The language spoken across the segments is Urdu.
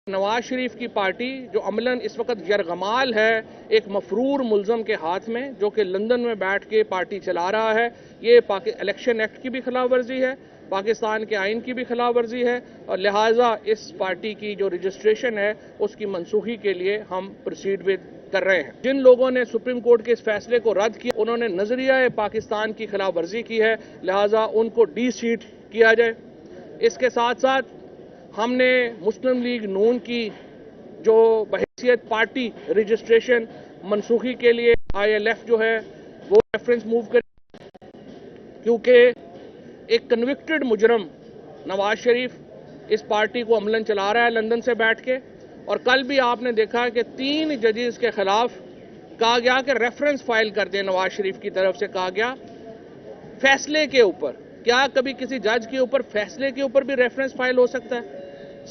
نواز شریف کی پارٹی جو عملاً اس وقت یرغمال ہے ایک مفرور ملزم کے ہاتھ میں، جو کہ لندن میں بیٹھ کے پارٹی چلا رہا ہے، یہ الیکشن ایکٹ کی بھی خلاف ورزی ہے، پاکستان کے آئین کی بھی خلاف ورزی ہے، اور لہٰذا اس پارٹی کی جو رجسٹریشن ہے اس کی منسوخی کے لیے ہم پروسیڈ کر رہے ہیں۔ جن لوگوں نے سپریم کورٹ کے اس فیصلے کو رد کیا، انہوں نے نظریہ پاکستان کی خلاف ورزی کی ہے، لہٰذا ان کو ڈی سیٹ کیا جائے۔ اس کے ساتھ ساتھ ہم نے مسلم لیگ نون کی جو بحیثیت پارٹی رجسٹریشن منسوخی کے لیے ILF جو ہے وہ ریفرنس موو کر، کیونکہ ایک کنوکٹڈ مجرم نواز شریف اس پارٹی کو عملاً چلا رہا ہے لندن سے بیٹھ کے، اور کل بھی آپ نے دیکھا کہ 3 ججز کے خلاف کہا گیا کہ ریفرنس فائل کر دیں، نواز شریف کی طرف سے کہا گیا فیصلے کے اوپر۔ کیا کبھی کسی جج کے اوپر فیصلے کے اوپر بھی ریفرنس فائل ہو سکتا ہے؟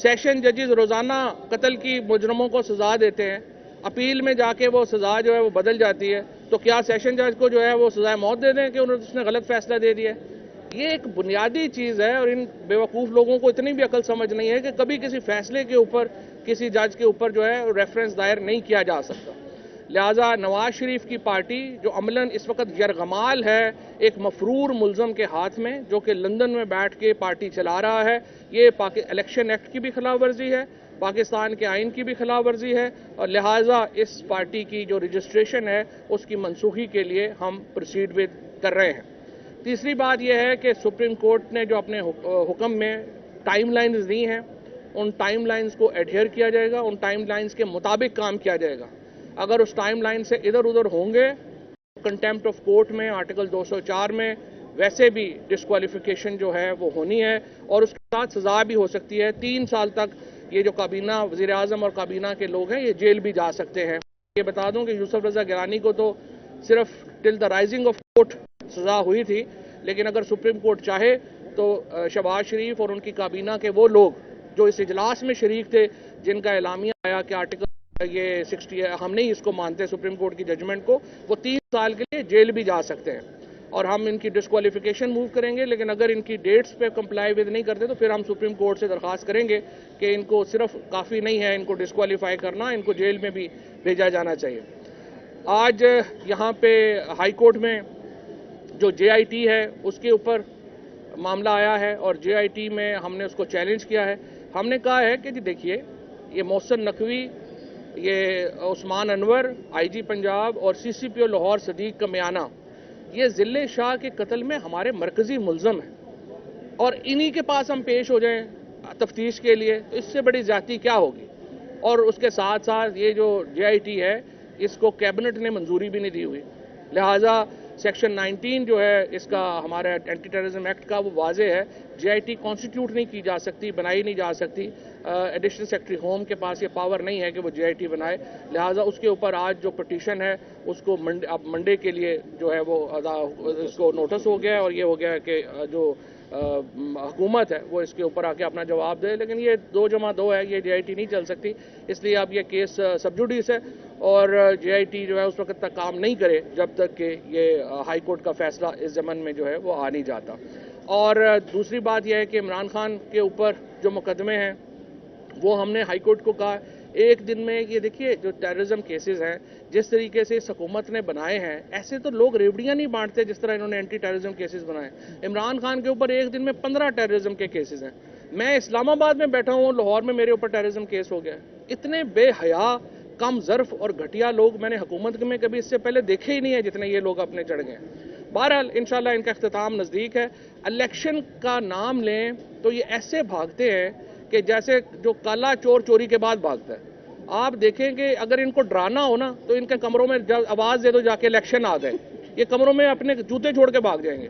سیشن ججز روزانہ قتل کی مجرموں کو سزا دیتے ہیں، اپیل میں جا کے وہ سزا جو ہے وہ بدل جاتی ہے، تو کیا سیشن جج کو جو ہے وہ سزائے موت دے دیں کہ اس نے غلط فیصلہ دے دیا ہے؟ یہ ایک بنیادی چیز ہے، اور ان بیوقوف لوگوں کو اتنی بھی عقل سمجھ نہیں ہے کہ کبھی کسی فیصلے کے اوپر کسی جج کے اوپر جو ہے ریفرنس دائر نہیں کیا جا سکتا۔ لہٰذا نواز شریف کی پارٹی جو عملاً اس وقت یرغمال ہے ایک مفرور ملزم کے ہاتھ میں، جو کہ لندن میں بیٹھ کے پارٹی چلا رہا ہے، یہ الیکشن ایکٹ کی بھی خلاف ورزی ہے، پاکستان کے آئین کی بھی خلاف ورزی ہے، اور لہٰذا اس پارٹی کی جو رجسٹریشن ہے اس کی منسوخی کے لیے ہم پروسیڈ کر رہے ہیں۔ تیسری بات یہ ہے کہ سپریم کورٹ نے جو اپنے حکم میں ٹائم لائنز دی ہیں، ان ٹائم لائنز کو ایڈہیئر کیا جائے گا، ان ٹائم لائنز کے مطابق کام کیا جائے گا۔ اگر اس ٹائم لائن سے ادھر ادھر ہوں گے، کنٹیمپٹ آف کورٹ میں آرٹیکل 204 میں ویسے بھی ڈسکوالیفیکیشن جو ہے وہ ہونی ہے، اور اس کے ساتھ سزا بھی ہو سکتی ہے۔ 3 سال تک یہ جو کابینہ وزیر اعظم اور کابینہ کے لوگ ہیں یہ جیل بھی جا سکتے ہیں۔ یہ بتا دوں کہ یوسف رضا گیلانی کو تو صرف ٹل دا رائزنگ آف کورٹ سزا ہوئی تھی، لیکن اگر سپریم کورٹ چاہے تو شہباز شریف اور ان کی کابینہ کے وہ لوگ جو اس اجلاس میں شریک تھے، جن کا اعلامیہ آیا کہ آرٹیکل یہ 60 ہم نہیں اس کو مانتے سپریم کورٹ کی ججمنٹ کو، وہ 3 سال کے لیے جیل بھی جا سکتے ہیں، اور ہم ان کی ڈسکوالیفیکیشن موو کریں گے۔ لیکن اگر ان کی ڈیٹس پہ کمپلائی ود نہیں کرتے تو پھر ہم سپریم کورٹ سے درخواست کریں گے کہ ان کو صرف کافی نہیں ہے ان کو ڈسکوالیفائی کرنا، ان کو جیل میں بھی بھیجا جانا چاہیے۔ آج یہاں پہ ہائی کورٹ میں جو JIT ہے اس کے اوپر معاملہ آیا ہے، اور JIT میں ہم نے اس کو چیلنج کیا ہے۔ ہم نے کہا ہے کہ جی دیکھیے، یہ محسن نقوی، یہ عثمان انور IG پنجاب اور CCPO لاہور صدیق کا میانہ، یہ ذل شاہ کے قتل میں ہمارے مرکزی ملزم ہیں، اور انہی کے پاس ہم پیش ہو جائیں تفتیش کے لیے تو اس سے بڑی زیادتی کیا ہوگی؟ اور اس کے ساتھ ساتھ یہ جو JIT ہے اس کو کیبنٹ نے منظوری بھی نہیں دی ہوئی، لہٰذا سیکشن 19 جو ہے اس کا ہمارا اینٹی ٹیررزم ایکٹ کا وہ واضح ہے، JIT کانسٹیٹیوٹ نہیں کی جا سکتی، بنائی نہیں جا سکتی۔ ایڈیشنل سیکرٹری ہوم کے پاس یہ پاور نہیں ہے کہ وہ JIT بنائے، لہٰذا اس کے اوپر آج جو پٹیشن ہے اس کو اب منڈے کے لیے جو ہے وہ اس کو نوٹس ہو گیا ہے، اور یہ ہو گیا ہے کہ جو حکومت ہے وہ اس کے اوپر آ کے اپنا جواب دے، لیکن یہ 2+2 ہے، یہ JIT نہیں چل سکتی، اس لیے اب یہ کیس سب جوڈیس ہے، اور JIT جو ہے اس وقت تک کام نہیں کرے جب تک کہ یہ ہائی کورٹ کا فیصلہ اس ضمن میں جو ہے وہ آ نہیں جاتا۔ اور دوسری بات یہ ہے کہ عمران خان کے اوپر جو مقدمے ہیں وہ ہم نے ہائی کورٹ کو کہا ایک دن میں، یہ دیکھیے جو ٹیررزم کیسز ہیں جس طریقے سے اس حکومت نے بنائے ہیں، ایسے تو لوگ ریوڑیاں نہیں بانٹتے جس طرح انہوں نے اینٹی ٹیررزم کیسز بنائے۔ عمران خان کے اوپر ایک دن میں 15 ٹیررزم کے کیسز ہیں۔ میں اسلام آباد میں بیٹھا ہوں، لاہور میں میرے اوپر ٹیررزم کیس ہو گیا ہے۔ اتنے بے حیا، کم ظرف اور گھٹیا لوگ میں نے حکومت میں کبھی اس سے پہلے دیکھے ہی نہیں ہے جتنے یہ لوگ اپنے چڑھ گئے ہیں۔ بہرحال انشاءاللہ ان کا اختتام نزدیک ہے۔ الیکشن کا نام لیں تو یہ ایسے بھاگتے ہیں کہ جیسے جو کالا چور چوری کے بعد بھاگتا ہے۔ آپ دیکھیں کہ اگر ان کو ڈرانا ہو نا تو ان کے کمروں میں آواز دے دو جا کے الیکشن آ گئے، یہ کمروں میں اپنے جوتے چھوڑ کے بھاگ جائیں گے۔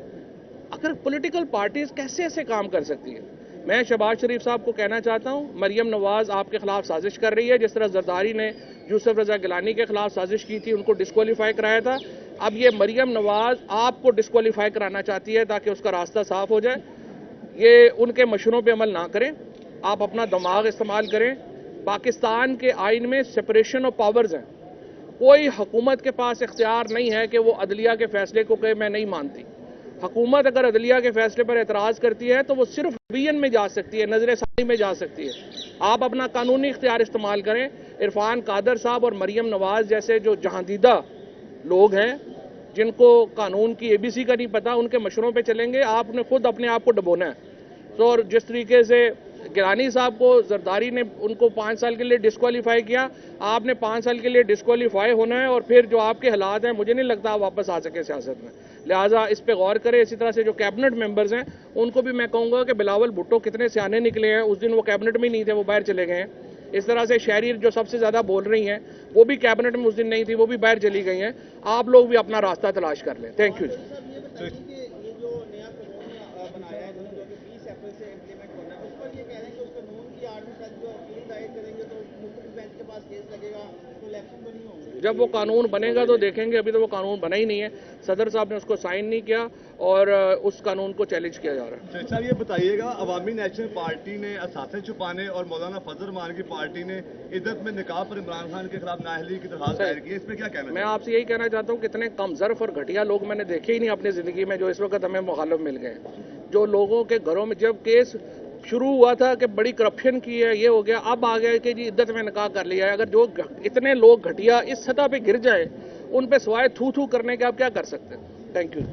اگر پولیٹیکل پارٹیز کیسے ایسے کام کر سکتی ہے؟ میں شہباز شریف صاحب کو کہنا چاہتا ہوں، مریم نواز آپ کے خلاف سازش کر رہی ہے، جس طرح زرداری نے یوسف رضا گیلانی کے خلاف سازش کی تھی، ان کو ڈسکوالیفائی کرایا تھا، اب یہ مریم نواز آپ کو ڈسکوالیفائی کرانا چاہتی ہے تاکہ اس کا راستہ صاف ہو جائے۔ یہ ان کے مشوروں پہ عمل نہ کریں، آپ اپنا دماغ استعمال کریں۔ پاکستان کے آئین میں سپریشن آف پاورز ہیں، کوئی حکومت کے پاس اختیار نہیں ہے کہ وہ عدلیہ کے فیصلے کو کہے میں نہیں مانتی۔ حکومت اگر عدلیہ کے فیصلے پر اعتراض کرتی ہے تو وہ صرف وین میں جا سکتی ہے، نظر ثانی میں جا سکتی ہے۔ آپ اپنا قانونی اختیار استعمال کریں. عرفان قادر صاحب اور مریم نواز جیسے جو جہاندیدہ لوگ ہیں جن کو قانون کی ABC کا نہیں پتا، ان کے مشوروں پہ چلیں گے. آپ نے خود اپنے آپ کو ڈبونا ہے. تو اور جس طریقے سے گیلانی صاحب کو زرداری نے ان کو 5 سال کے لیے ڈسکوالیفائی کیا، آپ نے 5 سال کے لیے ڈسکوالیفائی ہونا ہے، اور پھر جو آپ کے حالات ہیں مجھے نہیں لگتا آپ واپس آ سکے سیاست میں. لہٰذا اس پہ غور کریں. اسی طرح سے جو کیبنٹ ممبرز ہیں ان کو بھی میں کہوں گا کہ بلاول بھٹو کتنے سیانے نکلے ہیں. اس دن وہ کیبنٹ میں نہیں تھے، وہ باہر چلے گئے ہیں. اس طرح سے شہری جو سب سے زیادہ بول رہی ہیں وہ بھی کیبنٹ میں اس دن نہیں تھی، وہ بھی باہر چلی گئی ہیں. آپ لوگ بھی اپنا راستہ تلاش کر لیں. Thank you. جب وہ قانون بنے گا تو دیکھیں گے. ابھی تو وہ قانون بنا ہی نہیں ہے. صدر صاحب نے اس کو سائن نہیں کیا اور اس قانون کو چیلنج کیا جا رہا ہے. صاحب یہ بتائیے گا، عوامی نیشنل پارٹی نے اثاثے چھپانے اور مولانا فضل الرحمان کی پارٹی نے عزت میں نکاح پر عمران خان کے خلاف نااہلی کی درخواست دائر کی ہے، اس پہ کیا کہنا ہے؟ میں آپ سے یہی کہنا چاہتا ہوں کتنے کم ظرف اور گھٹیا لوگ میں نے دیکھے ہی نہیں اپنی زندگی میں جو اس وقت ہمیں مخالف مل گئے ہیں. جو لوگوں کے گھروں میں جب کیس شروع ہوا تھا کہ بڑی کرپشن کی ہے، یہ ہو گیا، اب آ گیا کہ جی عدت میں نکاح کر لیا ہے. اگر جو اتنے لوگ گھٹیا اس سطح پہ گر جائے ان پہ سوائے تھو تھو کرنے کے آپ کیا کر سکتے ہیں؟ Thank you.